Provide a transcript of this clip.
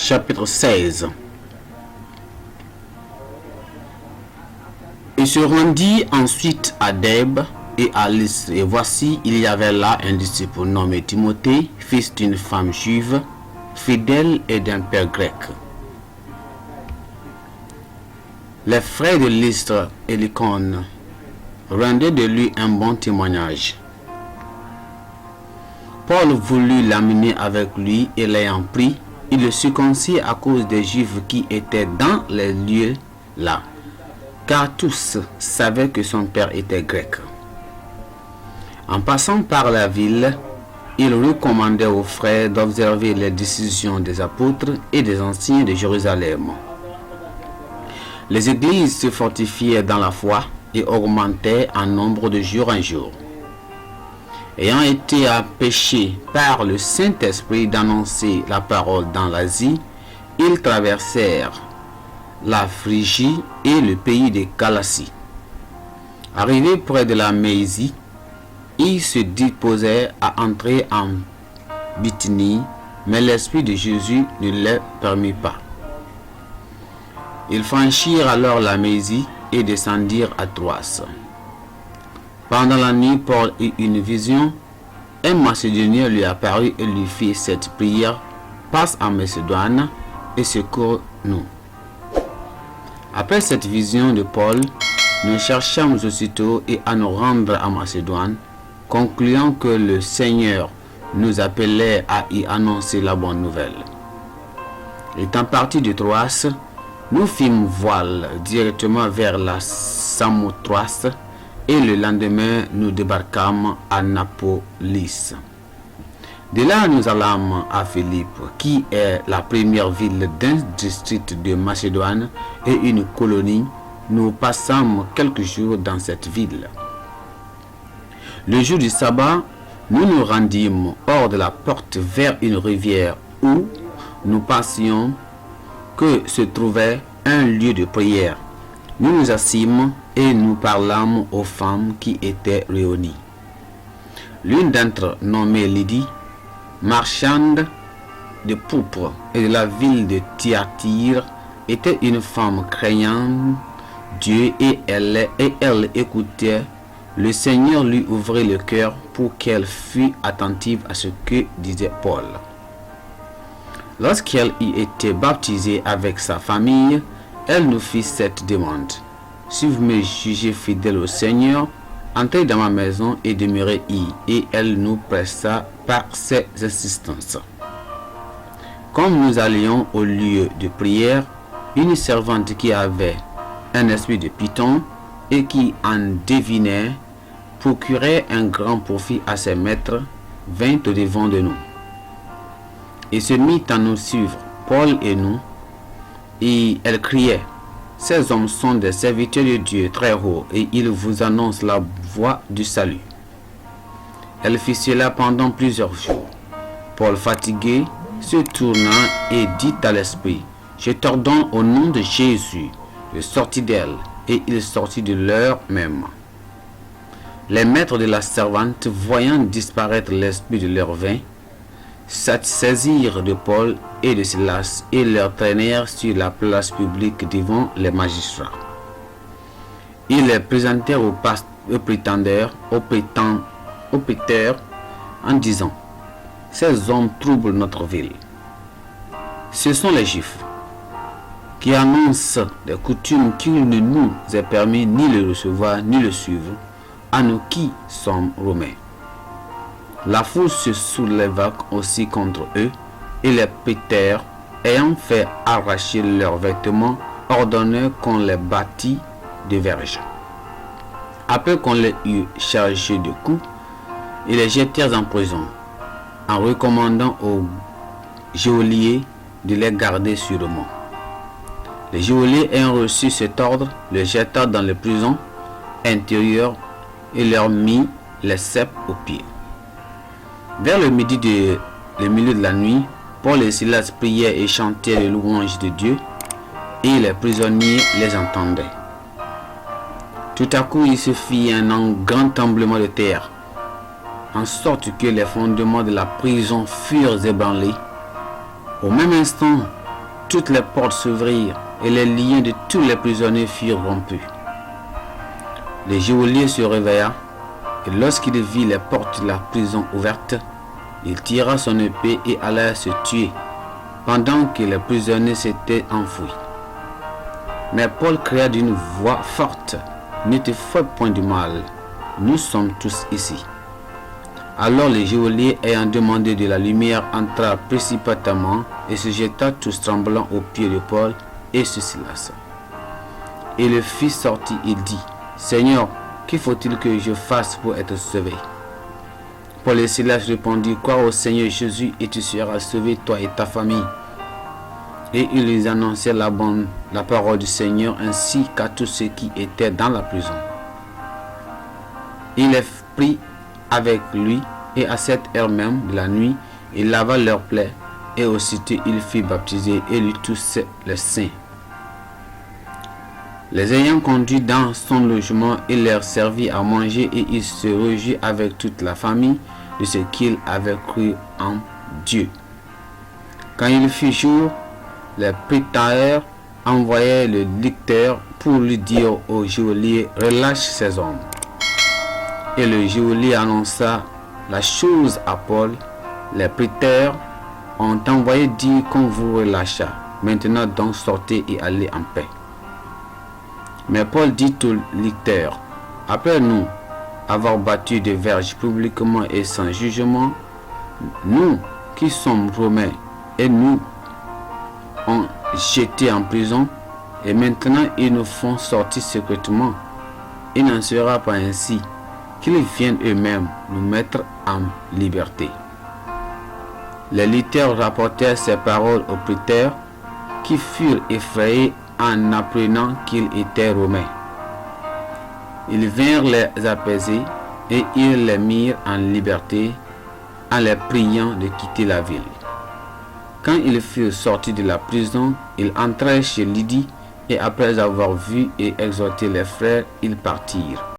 chapitre 16. Il se rendit ensuite à Dèbe et à Lystre, et voici, il y avait là un disciple nommé Timothée, fils d'une femme juive, fidèle et d'un père grec. Les frères de Lystre et l'Icône rendaient de lui un bon témoignage. Paul voulut l'amener avec lui et l'ayant pris, il le circoncit à cause des Juifs qui étaient dans les lieux là, car tous savaient que son père était grec. En passant par la ville, il recommandait aux frères d'observer les décisions des apôtres et des anciens de Jérusalem. Les églises se fortifiaient dans la foi et augmentaient en nombre de jour en jour. Ayant été empêchés par le Saint-Esprit d'annoncer la parole dans l'Asie, ils traversèrent la Phrygie et le pays de Galatie. Arrivés près de la Mésie, ils se disposaient à entrer en Bithynie, mais l'Esprit de Jésus ne les permit pas. Ils franchirent alors la Mésie et descendirent à Troas. Pendant la nuit, Paul eut une vision. Un Macédonien lui apparut et lui fit cette prière: passe en Macédoine et secours-nous. Après cette vision de Paul, nous cherchâmes aussitôt et à nous rendre en Macédoine, concluant que le Seigneur nous appelait à y annoncer la bonne nouvelle. Étant partis de Troas, nous fîmes voile directement vers la Samothrace et le lendemain nous débarquâmes à Napolis. De là nous allâmes à Philippe, qui est la première ville d'un district de Macédoine et une colonie. Nous passâmes quelques jours dans cette ville. Le jour du sabbat, nous nous rendîmes hors de la porte vers une rivière où nous passions que se trouvait un lieu de prière. Nous nous assîmes et nous parlâmes aux femmes qui étaient réunies. L'une d'entre elles, nommée Lydie, marchande de pourpre et de la ville de Thyatire, était une femme craignant Dieu et elle écoutait. Le Seigneur lui ouvrit le cœur pour qu'elle fût attentive à ce que disait Paul. Lorsqu'elle y était baptisée avec sa famille, elle nous fit cette demande: si vous me jugez fidèle au Seigneur, entrez dans ma maison et demeurez-y. Et elle nous pressa par ses insistances. Comme nous allions au lieu de prière, une servante qui avait un esprit de python et qui en devinait procurait un grand profit à ses maîtres, vint au devant de nous et se mit à nous suivre, Paul et nous, et elle criait: ces hommes sont des serviteurs de Dieu très haut et ils vous annoncent la voie du salut. Elle fit cela pendant plusieurs jours. Paul, fatigué, se tourna et dit à l'esprit: je t'ordonne au nom de Jésus de sortir d'elle. Et il sortit de l'heure même. Les maîtres de la servante, voyant disparaître l'esprit de leur vin, saisirent de Paul et de Silas et leur traînèrent sur la place publique devant les magistrats. Ils les présentèrent au prétendeur, au prêteur, en disant: ces hommes troublent notre ville. Ce sont les Juifs qui annoncent des coutumes qu'il ne nous est permis ni le recevoir ni le suivre, à nous qui sommes romains. La foule se souleva aussi contre eux, et les prêteurs, ayant fait arracher leurs vêtements, ordonnèrent qu'on les bâtît de verges. Après qu'on les eut chargés de coups, ils les jetèrent en prison, en recommandant aux geôliers de les garder sûrement. Les geôliers ayant reçu cet ordre, les jetèrent dans les prisons intérieures et leur mit les ceps aux pieds. Vers le milieu de la nuit, Paul et Silas priaient et chantaient les louanges de Dieu, et les prisonniers les entendaient. Tout à coup, il se fit un grand tremblement de terre, en sorte que les fondements de la prison furent ébranlés. Au même instant, toutes les portes s'ouvrirent et les liens de tous les prisonniers furent rompus. Le geôlier se réveilla et lorsqu'il vit les portes de la prison ouvertes, il tira son épée et alla se tuer pendant que les prisonniers s'étaient enfouis. Mais Paul cria d'une voix forte: « Ne te fais point du mal, nous sommes tous ici. » Alors le geôlier, ayant demandé de la lumière, entra précipitamment et se jeta tous tremblants aux pieds de Paul et de Silas. Et le fils sortit et dit: « Seigneur, que faut-il que je fasse pour être sauvé ?» Paul et Silas répondirent: « Crois au Seigneur Jésus et tu seras sauvé, toi et ta famille. » Et ils lui annoncèrent la parole du Seigneur ainsi qu'à tous ceux qui étaient dans la prison. Il les prit avec lui et à cette heure même de la nuit, il lava leurs plaies et aussitôt il fut baptisé et lui tous les saints. Les ayant conduits dans son logement, il leur servit à manger et il se réjouit avec toute la famille de ce qu'il avait cru en Dieu. Quand il fut jour, les préteurs envoyaient le licteur pour lui dire au geôlier: « Relâche ces hommes. » Et le geôlier annonça la chose à Paul. Les préteurs ont envoyé dire qu'on vous relâcha. Maintenant donc sortez et allez en paix. Mais Paul dit au licteur: « Après nous avoir battu des verges publiquement et sans jugement, nous qui sommes romains et nous ont jetés en prison, et maintenant ils nous font sortir secrètement. Il n'en sera pas ainsi qu'ils viennent eux-mêmes nous mettre en liberté. » Les licteurs rapportèrent ces paroles aux préteurs, qui furent effrayés en apprenant qu'ils étaient romains. Ils vinrent les apaiser et ils les mirent en liberté en les priant de quitter la ville. Quand ils furent sortis de la prison, ils entrèrent chez Lydie et après avoir vu et exhorté les frères, ils partirent.